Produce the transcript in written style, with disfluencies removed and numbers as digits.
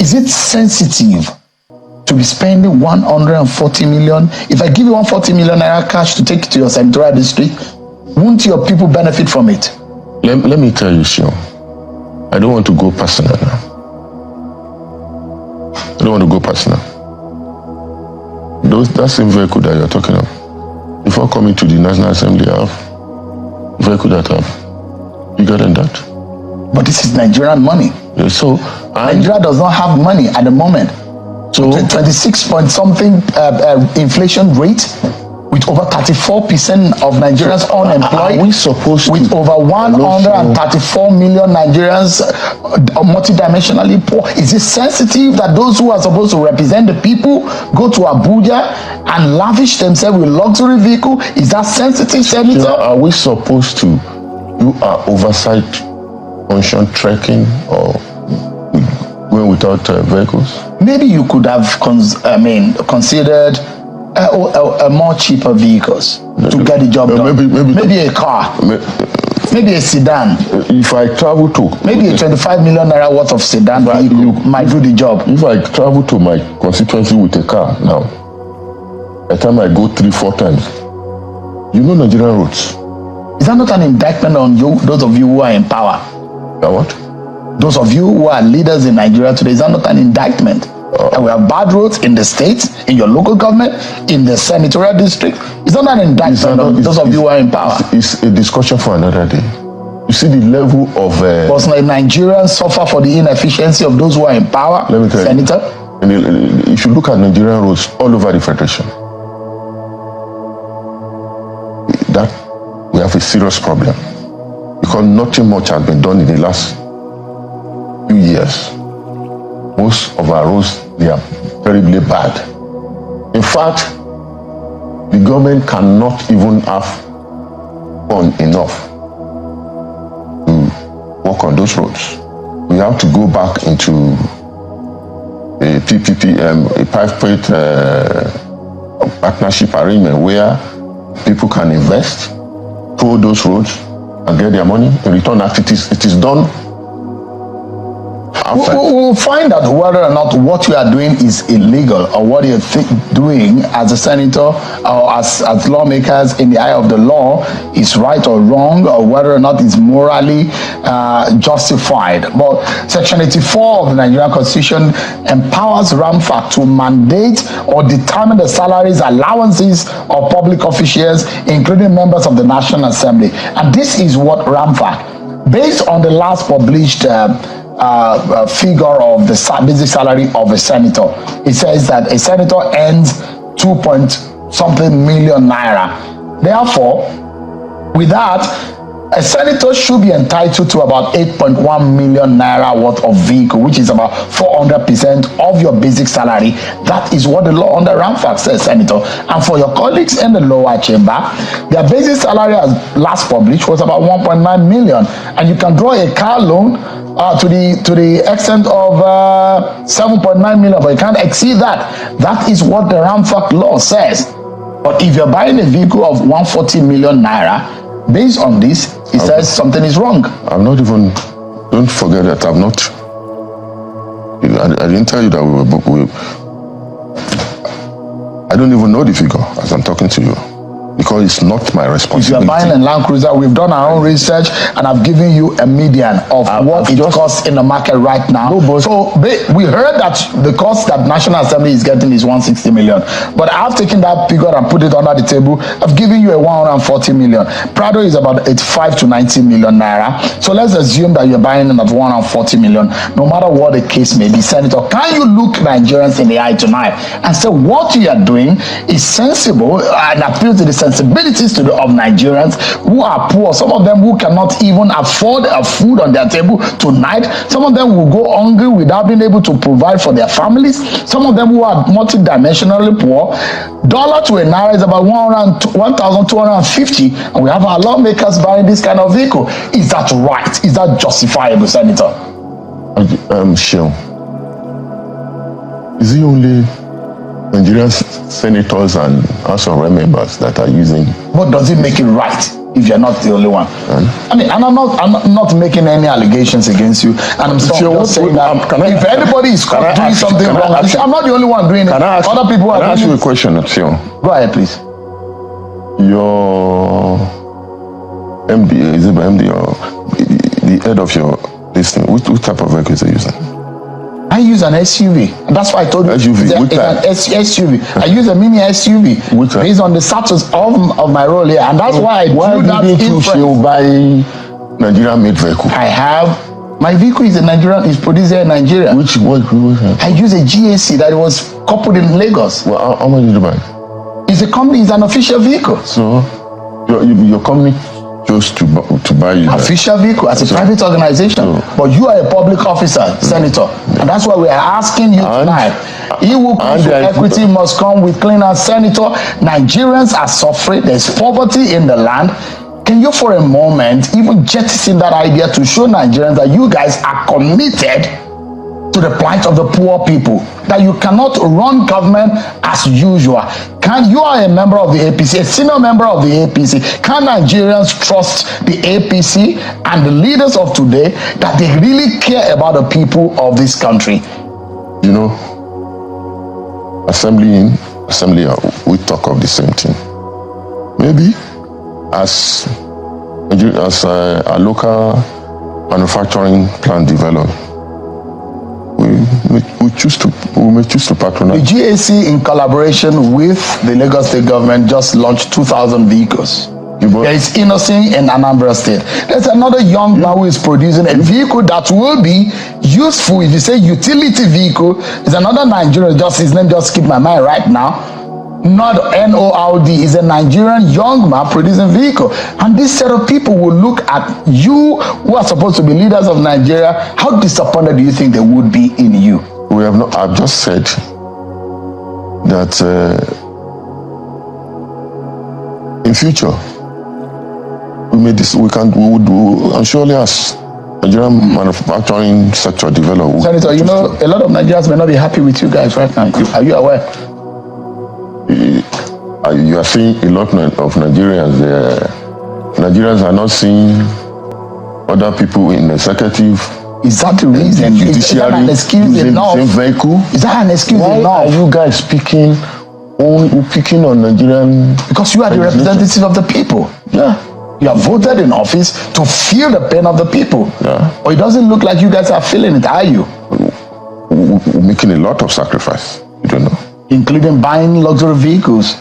Is it sensitive to be spending 140 million? If I give you 140 million naira cash to take to your senatorial district, won't your people benefit from it? Let me tell you, Sean, I don't want to go personal now. I don't want to go personal. That same vehicle that you're talking of, before coming to the National Assembly, I have vehicle that I have bigger than that. But this is Nigerian money. Yeah, so Nigeria does not have money at the moment. So 26 point something inflation rate, with over 34% of Nigerians unemployed. Are we supposed to? With over 134 million Nigerians multidimensionally poor. Is it sensitive that those who are supposed to represent the people go to Abuja and lavish themselves with luxury vehicle? Is that sensitive, Senator? Are we supposed to do our oversight function trekking or going without vehicles? Maybe you could have considered more cheaper vehicles to get the job done. Maybe a car. Maybe a sedan. If I travel to... Maybe a 25 million naira worth of sedan vehicle might do the job. If I travel to my constituency with a car now, by the time I go 3-4 times, you know Nigerian roads. Is that not an indictment on you, those of you who are in power? What? Those of you who are leaders in Nigeria today, is that not an indictment? And we have bad roads in the state, in your local government, in the senatorial district. Is that not an indictment on those of you who are in power? It's a discussion for another day. You see the level of... But Nigerians suffer for the inefficiency of those who are in power, let me tell Senator? You should look at Nigerian roads all over the Federation. That we have a serious problem. Because nothing much has been done in the last few years. Most of our roads, they are terribly bad. In fact, the government cannot even have fund enough to work on those roads. We have to go back into a PPP, a private partnership arrangement where people can invest, tow those roads, and get their money in return after it is done. We'll find out whether or not what you are doing is illegal, or what you're doing as a senator or as lawmakers in the eye of the law is right or wrong, or whether or not it's morally justified. But Section 84 of the Nigerian Constitution empowers RAMFAC to mandate or determine the salaries, allowances of public officials, including members of the National Assembly. And this is what RAMFAC, based on the last published figure of the basic salary of a senator. It says that a senator earns 2-point-something million naira. Therefore, with that, a senator should be entitled to about 8.1 million naira worth of vehicle, which is about 400% of your basic salary. That is what the law under RAMFAC says, Senator. And for your colleagues in the lower chamber, their basic salary as last published was about 1.9 million. And you can draw a car loan to the extent of 7.9 million, but you can't exceed that. That is what the RAMFAC law says. But if you're buying a vehicle of 140 million naira, based on this, it says something is wrong. I'm not even, don't forget that I'm not, I didn't tell you that I don't even know the figure as I'm talking to you, because it's not my responsibility. If you're buying a Land Cruiser, we've done our own research and I've given you a median of what it costs in the market right now. So we heard that the cost that National Assembly is getting is 160 million. But I've taken that figure and put it under the table. I've given you a 140 million. Prado is about 85 to 90 million naira. So let's assume that you're buying it at 140 million. No matter what the case may be, Senator, can you look Nigerians in the eye tonight and say what you are doing is sensible and appeal to the sensibilities of Nigerians who are poor? Some of them who cannot even afford a food on their table tonight. Some of them will go hungry without being able to provide for their families. Some of them who are multidimensionally poor. Dollar to a naira is about 1,250, and we have our lawmakers buying this kind of vehicle. Is that right? Is that justifiable, Senator? Sure. Is it only Nigerian senators and House of Rep members that are using? What does it make it right? if you're not the only one. I mean, and I'm not making any allegations against you, and I'm just saying that if anybody is caught doing something wrong, I'm not the only one doing it. Other people are doing it. Can I ask you a question, Sion? Go ahead, please. Your MD, is it MD or the head of your listening? Which type of vehicles are you using? I use an SUV. That's why I told you. SUV. It's an SUV. I use a mini SUV based on the status of my role here, and that's why I do that. Why didn't you buy Nigerian-made vehicle? I have. My vehicle is produced here in Nigeria. Which I use a GAC that was coupled in Lagos. Well, how much did you buy? It's a company. It's an official vehicle. So, your company chose to buy you official vehicle as a private organization, but you are a public officer, Senator, and that's why we are asking you tonight. He who comes with equity must come with clean hands. Senator, Nigerians are suffering. There's poverty in the land. Can you for a moment even jettison that idea to show Nigerians that you guys are committed to the plight of the poor people, that you cannot run government as usual? You are a member of the APC, a senior member of the APC. Can Nigerians trust the APC and the leaders of today that they really care about the people of this country? You know, assembly, we talk of the same thing. Maybe as a local manufacturing plant develop, we may choose to patronize. The GAC, in collaboration with the Lagos State government, just launched 2,000 vehicles. There is Innocent in Anambra State. There's another young man who is producing a vehicle that will be useful. If you say utility vehicle, there's another Nigerian, his name just skipped my mind right now. Not NORD, is a Nigerian young man producing vehicle. And this set of people will look at you, who are supposed to be leaders of Nigeria. How disappointed do you think they would be in you? We have not. I've just said that in future we would do, and surely as Nigerian manufacturing sector develop. Senator, you know, a lot of Nigerians may not be happy with you guys right now. Are you aware? You are seeing a lot of Nigerians. Nigerians are not seeing other people in the executive. Is that the reason? Is that an excuse enough? Same vehicle. Is that an excuse enough? Why are you guys picking on Nigerian? Because you are the representative of the people. Yeah. You are voted in office to feel the pain of the people. Yeah. But it doesn't look like you guys are feeling it, are you? We're making a lot of sacrifice. You don't know. Including buying luxury vehicles.